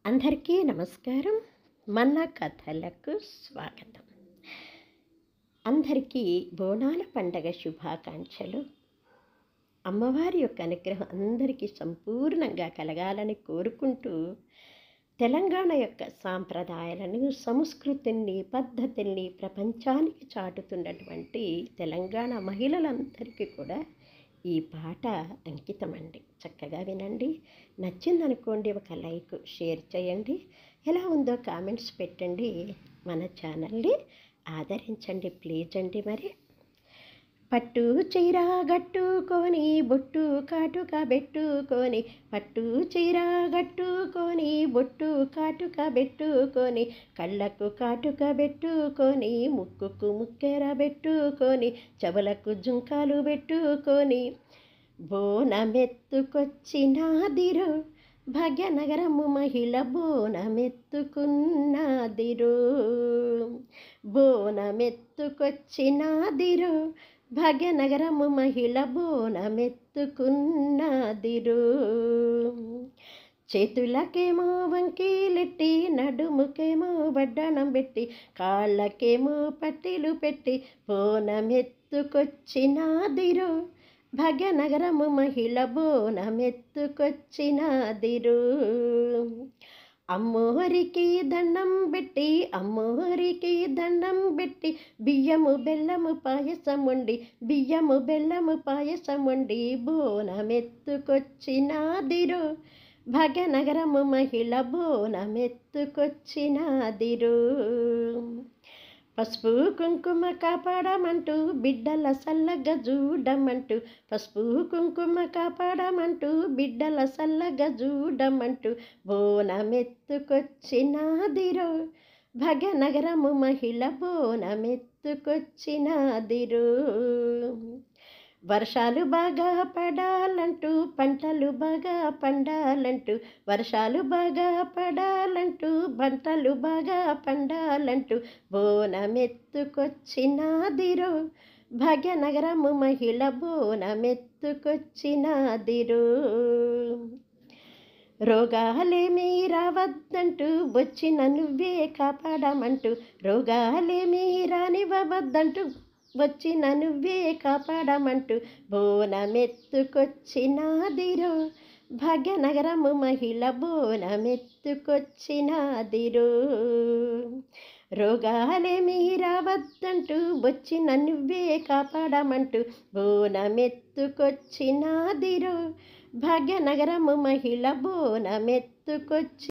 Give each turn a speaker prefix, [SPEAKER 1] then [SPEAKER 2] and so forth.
[SPEAKER 1] అందరికీ నమస్కారం. మన కథలకు స్వాగతం. అందరికీ బోనాల పండగ శుభాకాంక్షలు. అమ్మవారి యొక్క అనుగ్రహం అందరికీ సంపూర్ణంగా కలగాలని కోరుకుంటూ, తెలంగాణ యొక్క సాంప్రదాయాలను, సంస్కృతిని, పద్ధతుల్ని ప్రపంచానికి చాటుతున్నటువంటి తెలంగాణ మహిళలందరికీ కూడా ఈ పాట అంకితమండి. చక్కగా వినండి. నచ్చిందనుకోండి ఒక లైక్, షేర్ చేయండి. ఎలా ఉందో కామెంట్స్ పెట్టండి. మన ఛానల్ని ఆదరించండి ప్లీజ్ అండి. మరి పట్టు చీర గట్టుకొని బొట్టు కాటుక బెట్టుకొని, పట్టు చీర గట్టుకొని బొట్టు కాటుక బెట్టుకొని, కళ్ళకు కాటుక బెట్టుకొని, ముక్కుకు ముక్కెర బెట్టుకొని, చెవులకు జుంకాలు బెట్టుకొని, బోనమెత్తుకొచ్చినాదిరో భాగ్యనగరము మహిళ బోనమెత్తుకున్నాదిరో, బోనమెత్తుకొచ్చినాదిరో భాగ్యనగరము మహిళ బోనమెత్తుకున్నాదిరో. చేతులకేమో వంకీలెట్టి, నడుముకేమో వడ్డాణం పెట్టి, కాళ్ళకేమో పట్టీలు పెట్టి, బోనమెత్తుకొచ్చినాదిరో భాగ్యనగరము మహిళ బోనమెత్తుకొచ్చినాదిరో. అమ్మోరికి దండం పెట్టి, అమ్మోరికి దండం పెట్టి, బియ్యము బెల్లము పాయసం వండి, బియ్యము బెల్లము పాయసం వండి, బోనమెత్తుకొచ్చినాదిరో భాగ్యనగరము మహిళ బోనమెత్తుకొచ్చినాదిరో. పసుపు కుంకుమ కాపాడమంటూ బిడ్డల సల్లగా చూడమంటూ, పసుపు కుంకుమ కాపాడమంటూ బిడ్డల సల్లగా చూడమంటూ, బోనమెత్తుకొచ్చినాదిరో భాగ్యనగరము మహిళ బోనమెత్తుకొచ్చినాదిరో. వర్షాలు బాగా పడాలంటూ, పంటలు బాగా పండాలంటూ, వర్షాలు బాగా పడాలంటూ, పంటలు బాగా పండాలంటూ, బోనమెత్తుకొచ్చినాదిరో భాగ్యనగరము మహిళ బోనమెత్తుకొచ్చినాదిరో. రోగాలేమీ రావద్దంటూ వచ్చిన నువ్వే కాపాడమంటూ, రోగాలేమీ రానివ్వవద్దంటూ వచ్చిన నువ్వే కాపాడమంటూ, బోనమెత్తుకొచ్చినాదిరో భాగ్యనగరము మహిళ బోనమెత్తుకొచ్చినాదిరో. రోగాలేమీ రావద్దంటూ వచ్చిన నువ్వే కాపాడమంటూ, బోనమెత్తుకొచ్చినాదిరో భాగ్యనగరము మహిళ బోనమెత్తుకొచ్చి